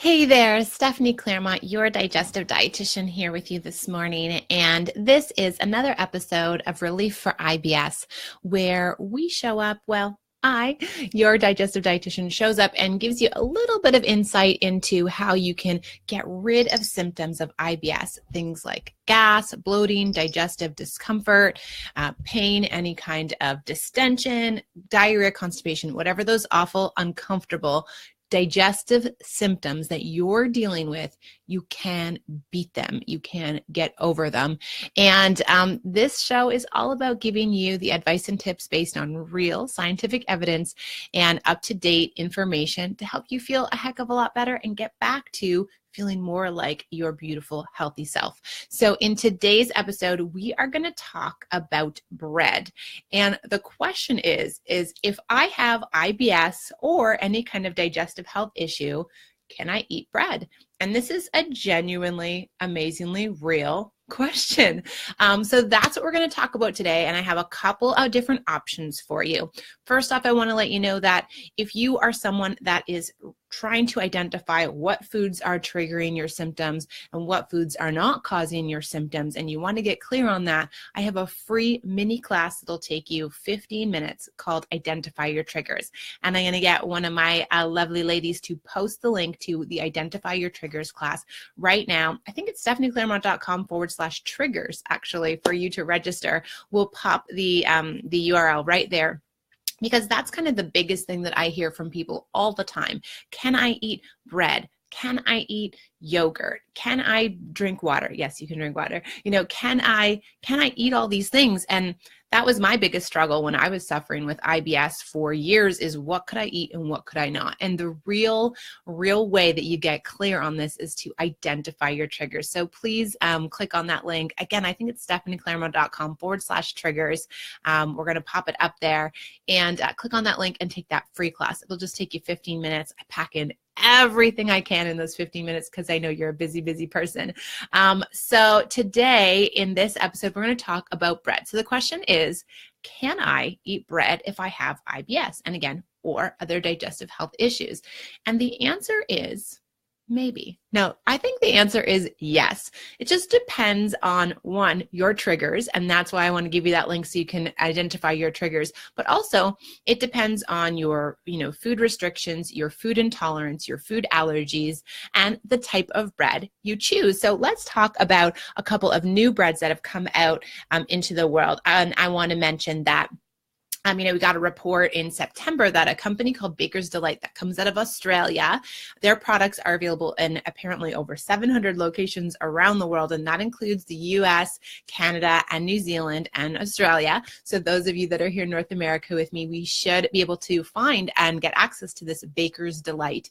Hey there, Stephanie Clairmont, your digestive dietitian here with you this morning. And this is another episode of Relief for IBS, where we show up, your digestive dietitian, shows up and gives you a little bit of insight into how you can get rid of symptoms of IBS, things like gas, bloating, digestive discomfort, pain, any kind of distension, diarrhea, constipation, whatever those awful, uncomfortable digestive symptoms that you're dealing with. You can beat them. You can get over them. And this show is all about giving you the advice and tips based on real scientific evidence and up-to-date information to help you feel a heck of a lot better and get back to feeling more like your beautiful, healthy self. So in today's episode, we are going to talk about bread. And the question is if I have IBS or any kind of digestive health issue, can I eat bread? And this is a genuinely, amazingly real question. So that's what we're going to talk about today. And I have a couple of different options for you. First off, I want to let you know that if you are someone that is trying to identify what foods are triggering your symptoms and what foods are not causing your symptoms, and you want to get clear on that, I have a free mini class that'll take you 15 minutes called Identify Your Triggers. And I'm going to get one of my lovely ladies to post the link to the Identify Your Triggers class right now. I think it's stephanieclairmont.com/triggers actually for you to register. We'll pop the URL right there, because that's kind of the biggest thing that I hear from people all the time. Can I eat bread? Can I eat yogurt? Can I drink water? Yes, you can drink water. Can I eat all these things? And that was my biggest struggle when I was suffering with IBS for years, is what could I eat and what could I not? And the real way that you get clear on this is to identify your triggers. So please click on that link. Again, I think it's stephanieclairmont.com/triggers. We're going to pop it up there, and click on that link and take that free class. It'll just take you 15 minutes. I pack in everything I can in those 15 minutes because I know you're a busy, busy person. So today in this episode, we're going to talk about bread. So the question is, can I eat bread if I have IBS? And again, or other digestive health issues? And the answer is maybe. No, I think the answer is yes. It just depends on, one, your triggers, and that's why I want to give you that link so you can identify your triggers. But also, it depends on your, food restrictions, your food intolerance, your food allergies, and the type of bread you choose. So let's talk about a couple of new breads that have come out into the world. And I want to mention that we got a report in September that a company called Baker's Delight that comes out of Australia, their products are available in apparently over 700 locations around the world, and that includes the US, Canada, and New Zealand, and Australia. So those of you that are here in North America with me, we should be able to find and get access to this Baker's Delight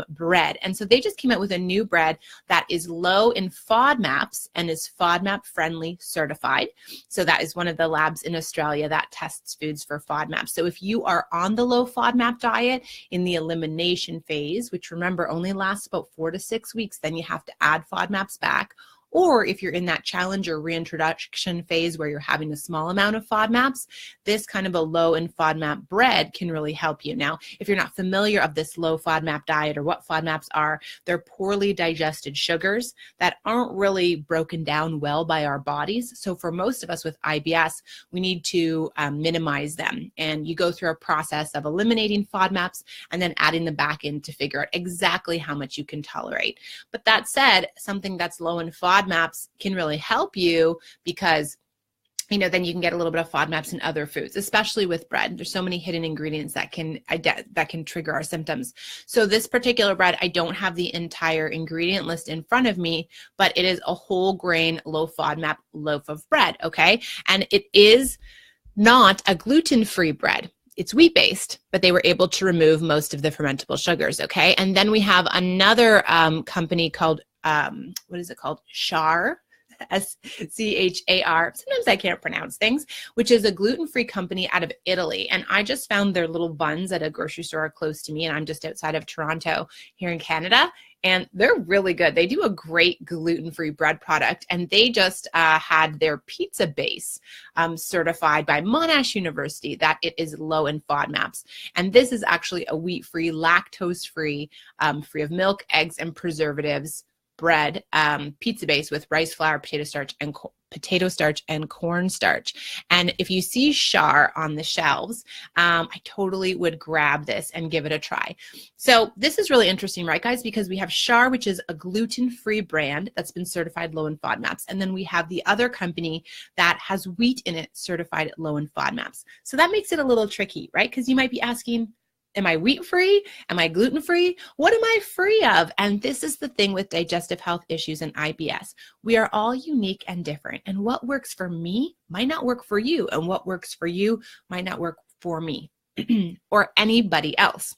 bread. And so they just came out with a new bread that is low in FODMAPs and is FODMAP friendly certified. So that is one of the labs in Australia that tests foods for FODMAP. So if you are on the low FODMAP diet in the elimination phase, which remember only lasts about 4 to 6 weeks, then you have to add FODMAPs back. Or if you're in that challenge or reintroduction phase where you're having a small amount of FODMAPs, this kind of a low in FODMAP bread can really help you. Now, if you're not familiar of this low FODMAP diet or what FODMAPs are, they're poorly digested sugars that aren't really broken down well by our bodies. So for most of us with IBS, we need to minimize them. And you go through a process of eliminating FODMAPs and then adding them back in to figure out exactly how much you can tolerate. But that said, something that's low in FODMAPs can really help you because then you can get a little bit of FODMAPs in other foods, especially with bread. There's so many hidden ingredients that can trigger our symptoms. So this particular bread, I don't have the entire ingredient list in front of me, but it is a whole grain, low FODMAP loaf of bread, okay? And it is not a gluten-free bread. It's wheat-based, but they were able to remove most of the fermentable sugars, okay? And then we have another company called, what is it called? Char. S-C-H-A-R, sometimes I can't pronounce things, which is a gluten-free company out of Italy. And I just found their little buns at a grocery store close to me, and I'm just outside of Toronto here in Canada. And they're really good. They do a great gluten-free bread product, and they just had their pizza base certified by Monash University that it is low in FODMAPs. And this is actually a wheat-free, lactose-free, free of milk, eggs, and preservatives bread pizza base with rice flour, potato starch, and cornstarch. And if you see Char on the shelves, I totally would grab this and give it a try. So this is really interesting, right, guys? Because we have Char, which is a gluten-free brand that's been certified low in FODMAPs. And then we have the other company that has wheat in it certified low in FODMAPs. So that makes it a little tricky, right? Because you might be asking, am I wheat-free? Am I gluten-free? What am I free of? And this is the thing with digestive health issues and IBS. We are all unique and different. And what works for me might not work for you. And what works for you might not work for me or anybody else.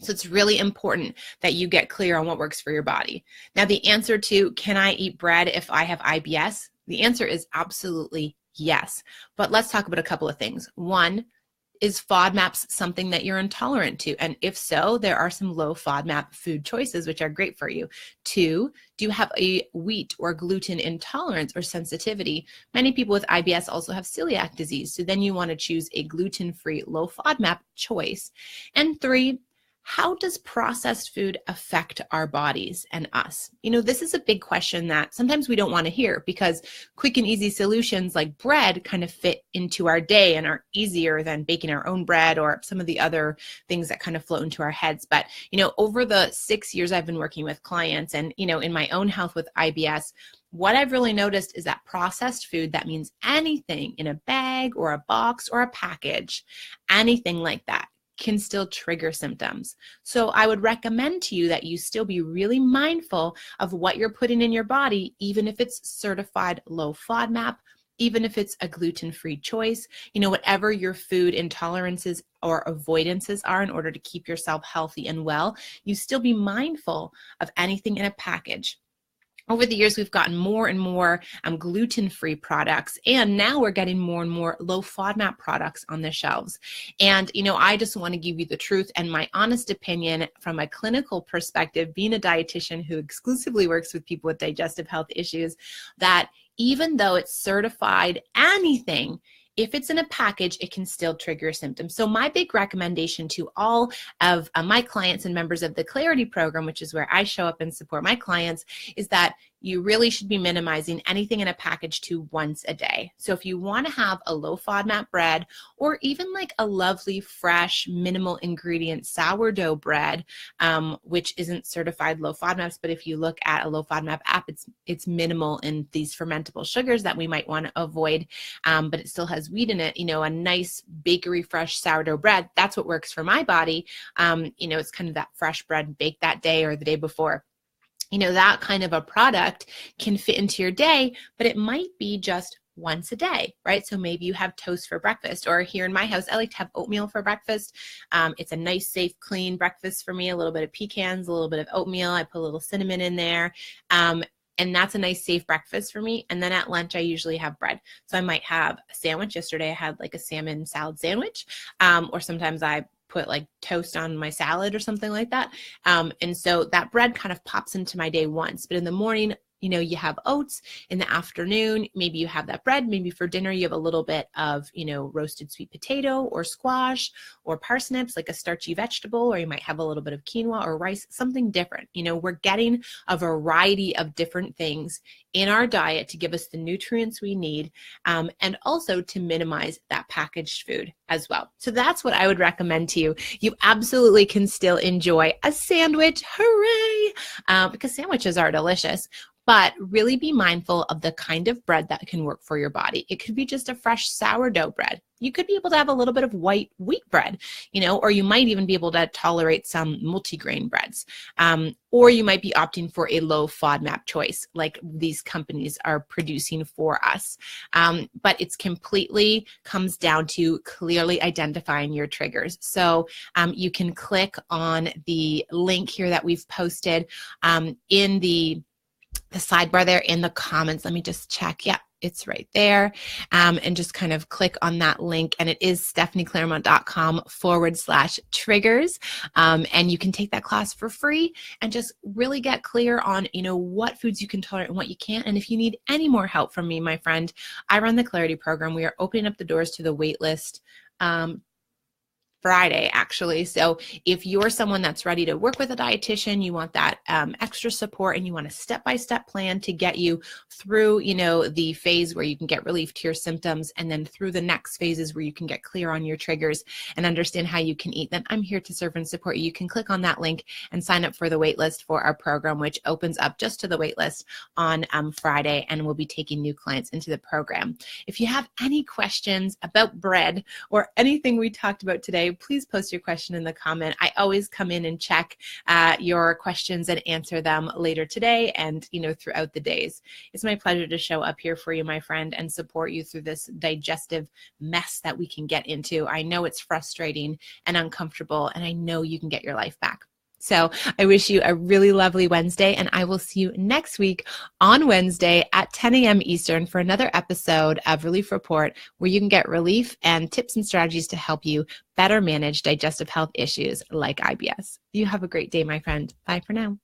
So it's really important that you get clear on what works for your body. Now, the answer to, can I eat bread if I have IBS? The answer is absolutely yes. But let's talk about a couple of things. One, is FODMAPs something that you're intolerant to? And if so, there are some low FODMAP food choices which are great for you. Two, do you have a wheat or gluten intolerance or sensitivity? Many people with IBS also have celiac disease, so then you want to choose a gluten-free low FODMAP choice. And three, how does processed food affect our bodies and us? You know, this is a big question that sometimes we don't want to hear because quick and easy solutions like bread kind of fit into our day and are easier than baking our own bread or some of the other things that kind of float into our heads. But, you know, over the 6 years I've been working with clients and, you know, in my own health with IBS, what I've really noticed is that processed food, that means anything in a bag or a box or a package, anything like that, can still trigger symptoms. So I would recommend to you that you still be really mindful of what you're putting in your body, even if it's certified low FODMAP, even if it's a gluten-free choice, you know, whatever your food intolerances or avoidances are in order to keep yourself healthy and well, you still be mindful of anything in a package. Over the years, we've gotten more and more gluten-free products, and now we're getting more and more low FODMAP products on the shelves. And, you know, I just want to give you the truth and my honest opinion from a clinical perspective, being a dietitian who exclusively works with people with digestive health issues, that even though it's certified anything, if it's in a package, it can still trigger symptoms. So my big recommendation to all of my clients and members of the Clarity program, which is where I show up and support my clients, is that you really should be minimizing anything in a package to once a day. So if you want to have a low FODMAP bread or even like a lovely, fresh, minimal ingredient sourdough bread, which isn't certified low FODMAPs, but if you look at a low FODMAP app, it's minimal in these fermentable sugars that we might want to avoid, but it still has wheat in it. You know, a nice bakery fresh sourdough bread, that's what works for my body. You know, it's kind of that fresh bread baked that day or the day before. You know, that kind of a product can fit into your day, but it might be just once a day, right? So maybe you have toast for breakfast, or here in my house, I like to have oatmeal for breakfast. It's a nice, safe, clean breakfast for me, a little bit of pecans, a little bit of oatmeal. I put a little cinnamon in there. And that's a nice, safe breakfast for me. And then at lunch, I usually have bread. So I might have a sandwich. Yesterday, I had like a salmon salad sandwich, or sometimes I put like toast on my salad or something like that. And so that bread kind of pops into my day once, but in the morning, you know, you have oats. In the afternoon, maybe you have that bread. Maybe for dinner, you have a little bit of, you know, roasted sweet potato or squash or parsnips, like a starchy vegetable, or you might have a little bit of quinoa or rice, something different. You know, we're getting a variety of different things in our diet to give us the nutrients we need, and also to minimize that packaged food as well. So that's what I would recommend to you. You absolutely can still enjoy a sandwich, hooray, because sandwiches are delicious. But really be mindful of the kind of bread that can work for your body. It could be just a fresh sourdough bread. You could be able to have a little bit of white wheat bread, you know, or you might even be able to tolerate some multigrain breads. Or you might be opting for a low FODMAP choice like these companies are producing for us. But it's completely comes down to clearly identifying your triggers. So you can click on the link here that we've posted in the the sidebar there in the comments. Let me just check. Yeah, it's right there. And just kind of click on that link. And it is stephanieclairmont.com/triggers. And you can take that class for free and just really get clear on, what foods you can tolerate and what you can't. And if you need any more help from me, my friend, I run the Clarity program. We are opening up the doors to the wait list Friday, actually. So if you're someone that's ready to work with a dietitian, you want that extra support, and you want a step-by-step plan to get you through, the phase where you can get relief to your symptoms, and then through the next phases where you can get clear on your triggers and understand how you can eat, then I'm here to serve and support you. You can click on that link and sign up for the wait list for our program, which opens up just to the wait list on Friday, and we'll be taking new clients into the program. If you have any questions about bread or anything we talked about today, please post your question in the comment. I always come in and check your questions and answer them later today and, throughout the days. It's my pleasure to show up here for you, my friend, and support you through this digestive mess that we can get into. I know it's frustrating and uncomfortable, and I know you can get your life back. So I wish you a really lovely Wednesday, and I will see you next week on Wednesday at 10 a.m. Eastern for another episode of Relief Report, where you can get relief and tips and strategies to help you better manage digestive health issues like IBS. You have a great day, my friend. Bye for now.